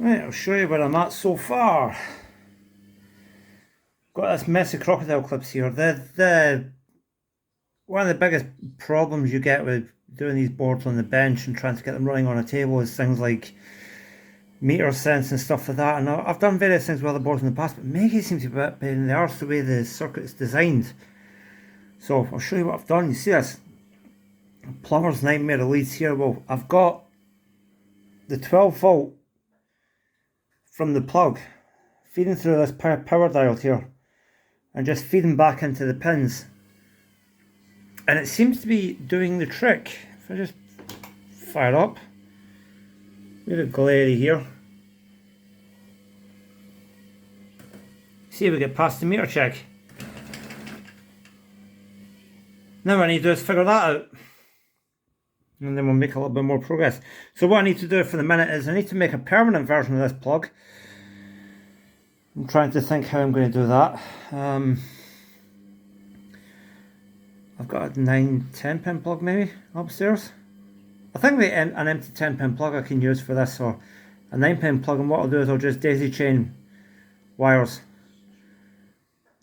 Right, I'll show you where I'm at so far. Got this mess of crocodile clips here. One of the biggest problems you get with doing these boards on the bench and trying to get them running on a table is things like meter sense and stuff like that. And I've done various things with other boards in the past, but Maygay seems to be a bit pain in the arse the way the circuit's designed. So I'll show you what I've done. You see this plumber's nightmare of leads here. Well, I've got the 12 volt from the plug feeding through this power diode here and just feeding back into the pins, and it seems to be doing the trick. If I just fire up, a bit glary here. See if we get past the meter check. Now what I need to do is figure that out, and then we'll make a little bit more progress. So what I need to do for the minute is I need to make a permanent version of this plug. I'm trying to think how I'm going to do that. I've got a 9-10 pin plug maybe upstairs. I think an empty 10 pin plug I can use for this, or a 9 pin plug, and what I'll do is I'll just daisy chain wires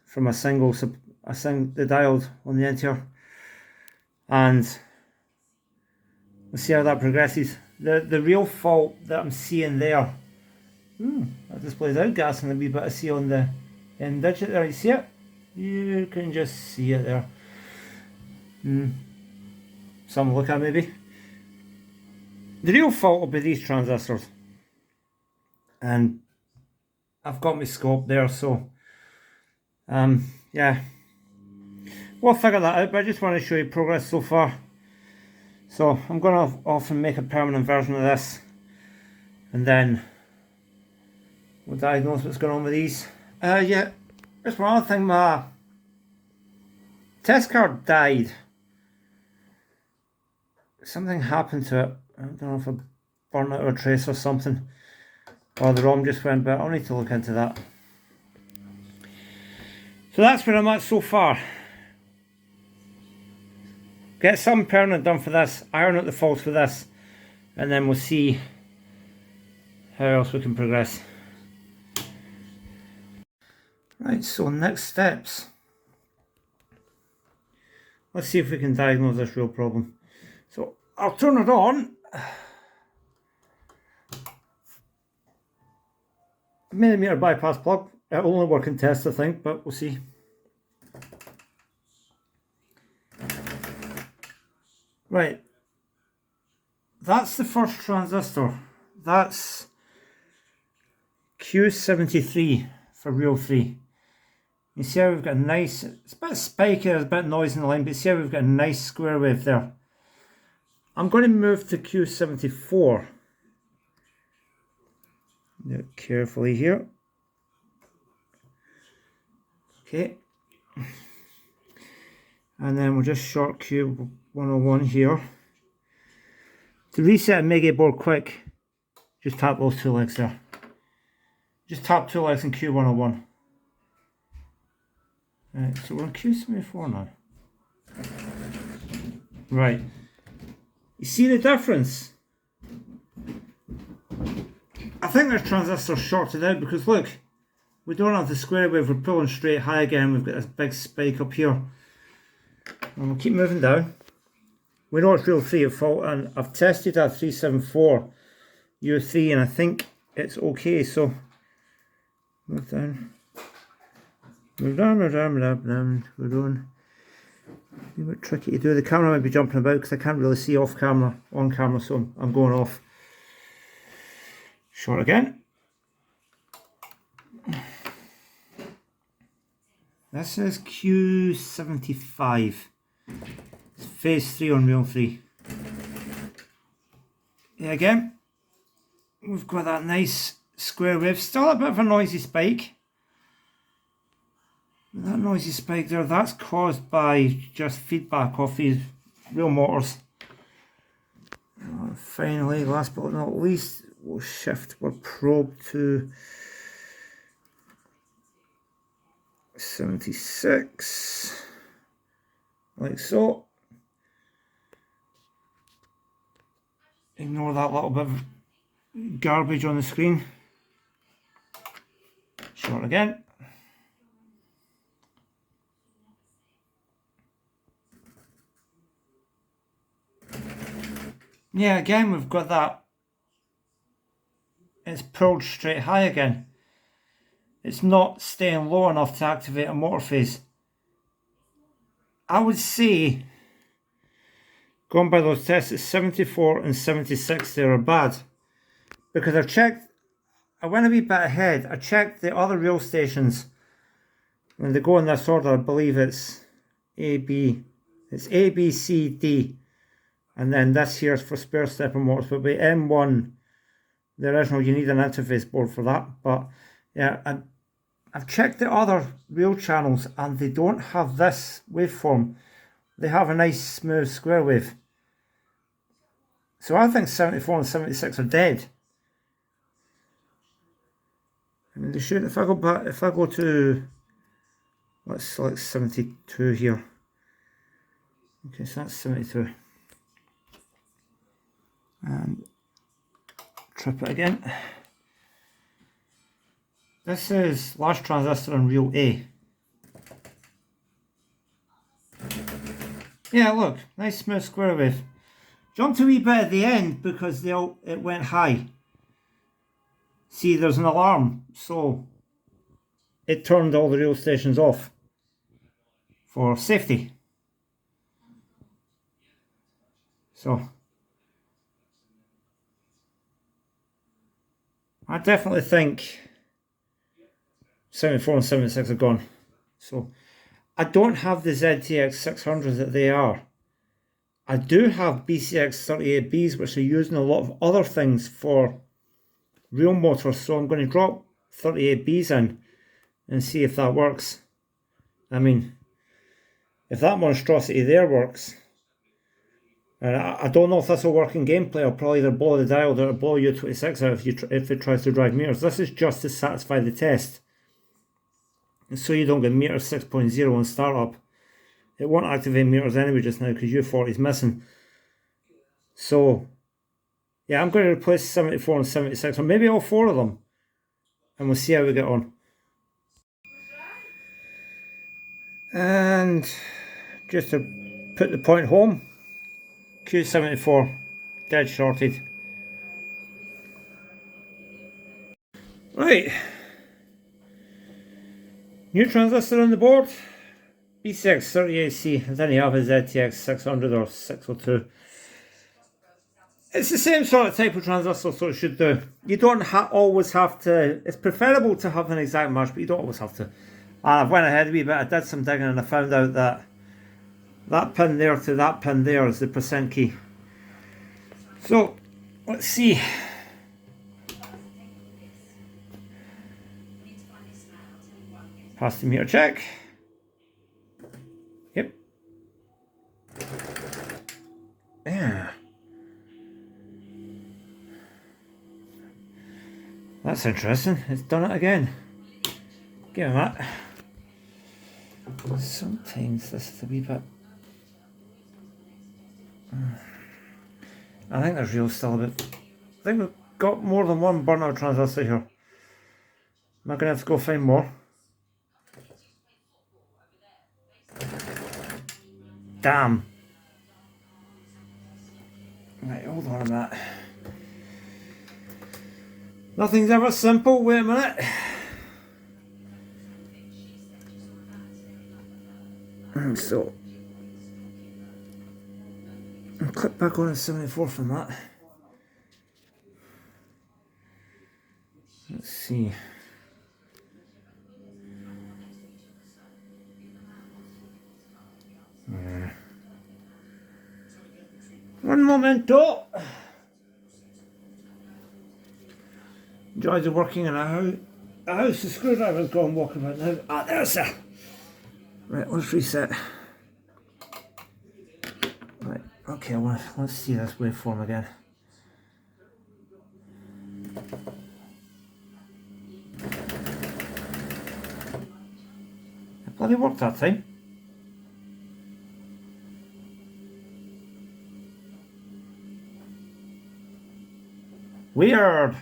from the diode on the end here, and we'll see how that progresses. The real fault that I'm seeing there, that displays out gas and a wee bit of C on the end digit there. You see it? You can just see it there. Some look at maybe. The real fault will be these transistors, and I've got my scope there, so yeah, we'll figure that out, but I just want to show you progress so far. So I'm going to often make a permanent version of this, and then we'll diagnose what's going on with these. Yeah, just one other thing, my test card died. Something happened to it. I don't know if I burned out a trace or something, or the ROM just went, but I'll need to look into that. So that's where I'm at so far. Get some permanent done for this, iron out the faults with this, and then we'll see how else we can progress. Right, so next steps. Let's see if we can diagnose this real problem. So I'll turn it on. Millimeter bypass plug. It'll only work in tests, I think, but we'll see. Right, that's the first transistor. That's Q73 for real 3. You see how we've got a nice, it's a bit spiky, there's a bit of noise in the line, but see how we've got a nice square wave there. I'm going to move to Q74. Do it carefully here. Okay. And then we'll just short Q101 here. To reset a Maygay board quick, just tap those two legs there. Just tap two legs in Q101. Right, so we're on Q74 now. Right. You see the difference? I think this transistor's shorted out because look, we don't have the square wave, we're pulling straight high again, we've got this big spike up here. And we'll keep moving down. We know it's real 3 at fault, and I've tested that 374 U3 and I think it's okay, so move down. Move down, move down, move down, we're doing. A bit tricky to do. The camera might be jumping about because I can't really see off camera, on camera, so I'm going off. Short again. This is Q75. It's phase 3 on real 3. Yeah, again, we've got that nice square wave. Still a bit of a noisy spike. That noisy spike there, that's caused by just feedback off these real motors. And finally, last but not least, we'll shift our probe to 76, like so. Ignore that little bit of garbage on the screen. Start again. Yeah, again we've got that. It's pulled straight high again. It's not staying low enough to activate a motor phase. I would say, going by those tests, it's 74 and 76 there are bad. Because I've checked, I went a wee bit ahead. I checked the other rail stations. When they go in this order, I believe it's A, B, C, D. And then this here is for spare stepper motors. But with M1, the original, you need an interface board for that. But yeah, I've checked the other rail channels and they don't have this waveform. They have a nice smooth square wave. So I think 74 and 76 are dead. I mean, they should. If I go back, if I go to, let's select 72 here. Okay, so that's 72. And trip it again. This is last transistor on reel A. Yeah, look, nice smooth square wave. Jumped a wee bit at the end because it went high. See, there's an alarm, so it turned all the rail stations off for safety. So I definitely think 74 and 76 are gone. So I don't have the ZTX 600 that they are. I do have BCX 38Bs, which are using a lot of other things for real motors, so I'm going to drop 38Bs in and see if that works. I mean, if that monstrosity there works, and I don't know if this will work in gameplay, I'll probably either blow the diode or blow U26 out if it tries to drive meters. This is just to satisfy the test, and so you don't get meter 6.0 on startup. It won't activate meters anyway just now because U40 is missing. So yeah, I'm going to replace 74 and 76, or maybe all four of them, and we'll see how we get on. And just to put the point home, Q74 dead shorted. Right, new transistor on the board, B638C, and then you have a ZTX 600 or 602. It's the same sort of type of transistor, so it should do. You don't always have to, it's preferable to have an exact match, but you don't always have to. And I've went ahead a wee bit, I did some digging and I found out that that pin there to that pin there is the percent key. So, let's see. Pass the meter check. Yep. Yeah. That's interesting. It's done it again. Give him that. Sometimes this is a wee bit. I think there's real still a bit. I think we've got more than one burnout transistor here. Am I going to have to go find more? Damn. Right, hold on a minute. Nothing's ever simple. Wait a minute. And so, I'll click back on a 74 from that. Let's see. Yeah. One momento. Joys of working in a house. The screwdriver's gone walking about now. Ah, there's it. Right, let's reset. Right, okay, let's see this waveform again. It bloody worked that time. Weird.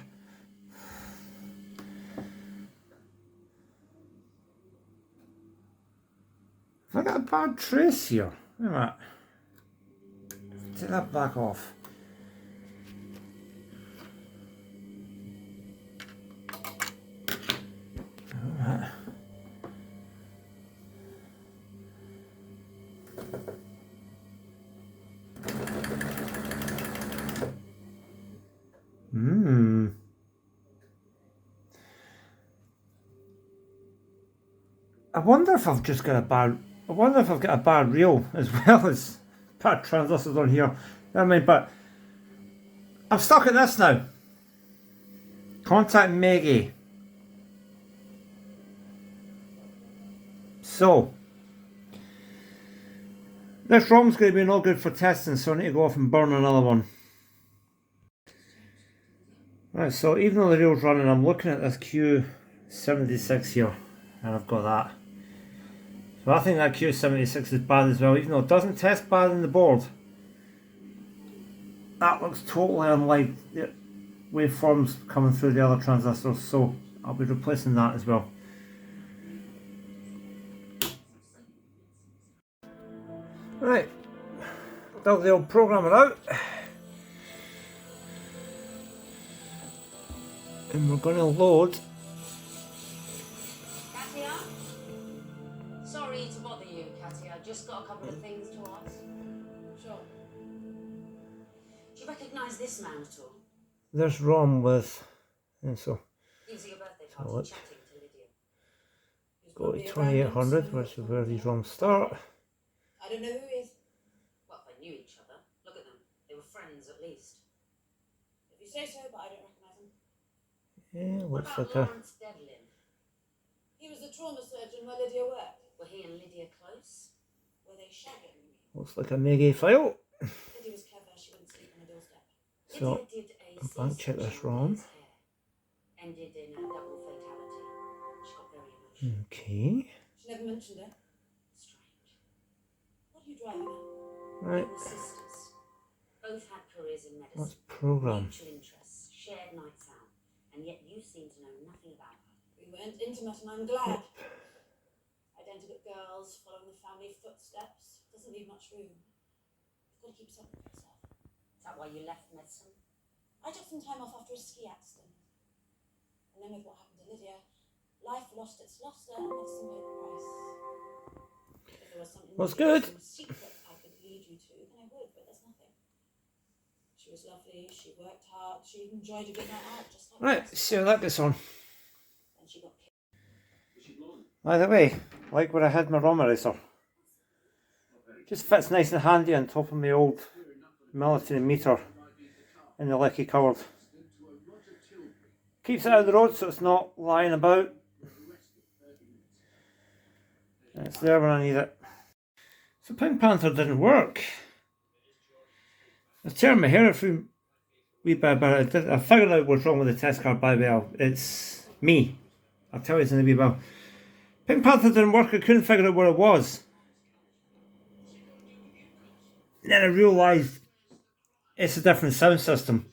Have I got a bad trace here? Wait a minute. Take that back off. Alright. I wonder if I've just got a bad. I wonder if I've got a bad reel as well as bad transistors on here. I mean, but I'm stuck at this now. Contact Maygay. So this ROM's going to be no good for testing, so I need to go off and burn another one. Right, so even though the reel's running, I'm looking at this Q76 here, and I've got that. So I think that Q76 is bad as well, even though it doesn't test bad in the board. That looks totally unlike the waveforms coming through the other transistors, so I'll be replacing that as well. Right, dug the old programmer out, and we're going to load. Katia? Sorry to bother you, Katia. I've just got a couple of things to ask. Sure. Do you recognise this man at all? This ROM with, and so He was at your birthday party chatting to Lydia. go to 2800, which is where these ROMs start. I don't know who he is. Well, they knew each other. Look at them. They were friends at least. If you say so, but I don't recognise him. Yeah, looks what like about Lawrence Devlin? He was the trauma surgeon where Lydia worked. Were he and Lydia close? Were they shagging? looks like a Maygay file. Lydia was clever. She wouldn't sleep on a doorstep. So Lydia did a I'm going to check this C-section ROM. with his hair. Ended in a double fatality. She got very emotional. Okay. She never mentioned it. Strange. What are you driving at? Right. They were sisters. Both had careers in medicine. Let's program. Mutual interests, shared nights out, and yet you seem to know nothing about her. We weren't intimate, and I'm glad. Identical girls following the family footsteps. Doesn't leave much room. You've got to keep something for yourself. Is that why you left medicine? I took some time off after a ski accident. And then with what happened to Lydia, life lost its luster and medicine paid the price. If there was something That's good. some secret I could lead you to, then I would, but there's nothing. She was lovely, she worked hard, she enjoyed a good night out, just like Right, us. see how that gets on. And she got killed. By the way, like where I had my ROM eraser. Just fits nice and handy on top of my old military meter in the lecky cupboard. Keeps it out of the road so it's not lying about. And it's there when I need it. So Pink Panther didn't work. I turned my hair a few wee bit, but I figured out what's wrong with the test card by well. It's me. I'll tell you it's in a wee while. Pink Panther didn't work, I couldn't figure out what it was. And then I realised it's a different sound system.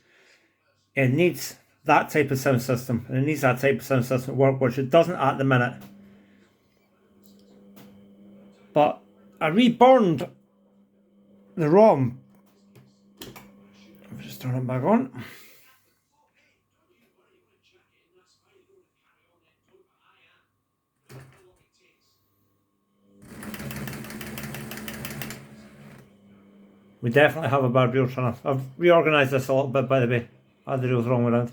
It needs that type of sound system, and it needs that type of sound system to work, which it doesn't at the minute. But I reburned the ROM. I'll just turn it back on. We definitely have a bad reel channel. I've reorganised this a little bit, by the way. I had the reels wrong around.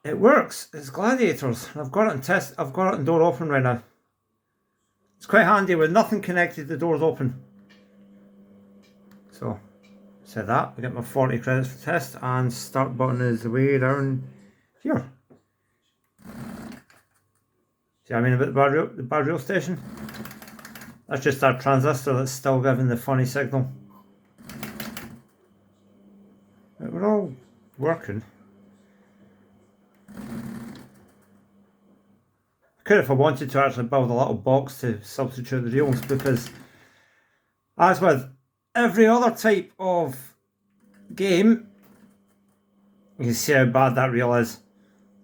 It works. It's gladiators. I've got it in test. I've got it in door open right now. It's quite handy with nothing connected. The door's open. So, set that. I get my 40 credits for test, and start button is the way down here. See what I mean about the bad reel station? That's just that transistor that's still giving the funny signal. But we're all working. I could, if I wanted to, actually build a little box to substitute the reels, because as with every other type of game, you can see how bad that reel is.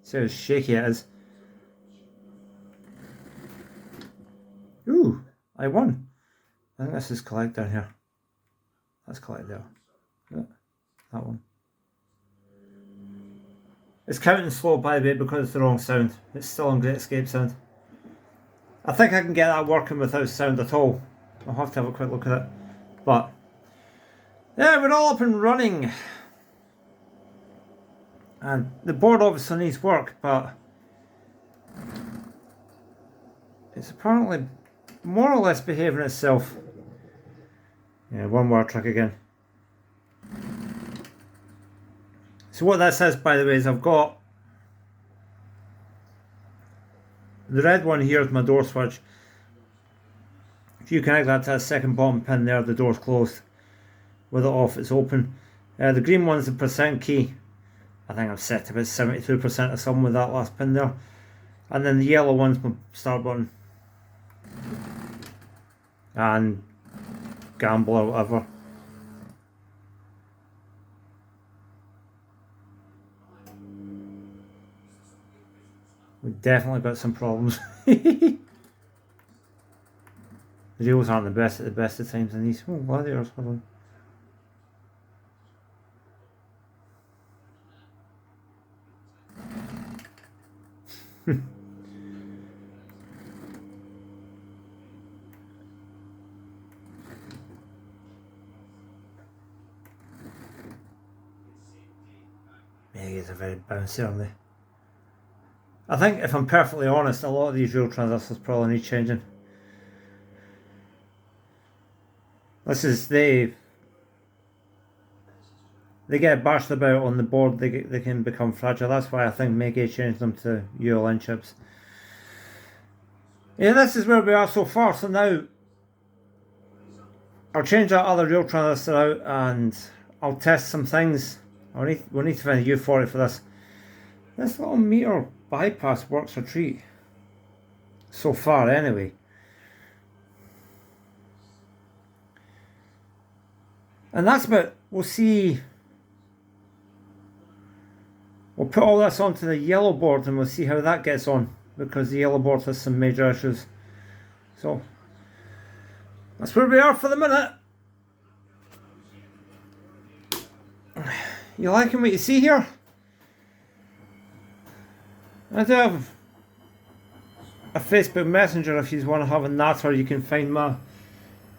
See how shaky it is. I1. I think this is collect down here. That's collect there. Yeah, that one. It's counting slow, by the way, because it's the wrong sound. It's still on Great Escape sound. I think I can get that working without sound at all. I'll have to have a quick look at it. But yeah, we're all up and running. And the board obviously needs work, but it's apparently more or less behaving itself. Yeah, one more trick again. So what that says, by the way, is I've got the red one here is my door switch. If you connect that to that second bottom pin there, the door's closed. With it off, it's open. The green one's the percent key. I think I'm set to about 72% or something with that last pin there. And then the yellow one's my start button. And gamble or whatever. We've definitely got some problems. The reels aren't the best at the best of times in these. Oh, gladiators, hold on. Maygay's are very bouncy, aren't they? I think, if I'm perfectly honest, a lot of these reel transistors probably need changing. This is they get bashed about on the board. They can become fragile. That's why I think Maygay changed them to ULN chips. Yeah, this is where we are so far. So now I'll change that other reel transistor out and I'll test some things. We'll need to find a U40 for this. This little meter bypass works a treat. So far, anyway. And that's about, we'll see. We'll put all this onto the yellow board and we'll see how that gets on, because the yellow board has some major issues. So that's where we are for the minute. You liking what you see here? I do have a Facebook Messenger if you want to have a natter. You can find my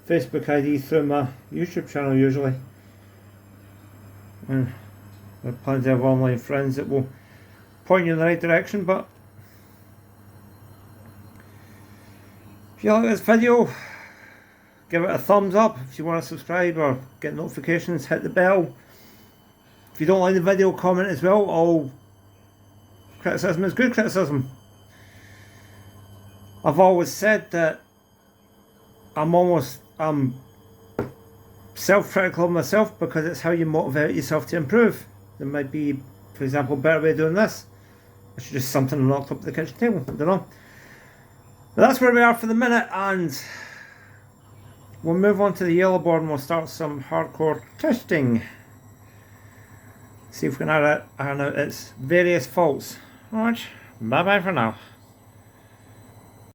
Facebook ID through my YouTube channel usually. And there are plenty of online friends that will point you in the right direction. But if you like this video, give it a thumbs up. If you want to subscribe or get notifications, hit the bell. If you don't like the video, comment as well. All criticism is good criticism. I've always said that I'm self-critical of myself, because it's how you motivate yourself to improve. There might be, for example, a better way of doing this. It's just something locked up at the kitchen table. I don't know. But that's where we are for the minute, and we'll move on to the yellow board and we'll start some hardcore testing. See if we can iron out its various faults. Alright, bye bye for now.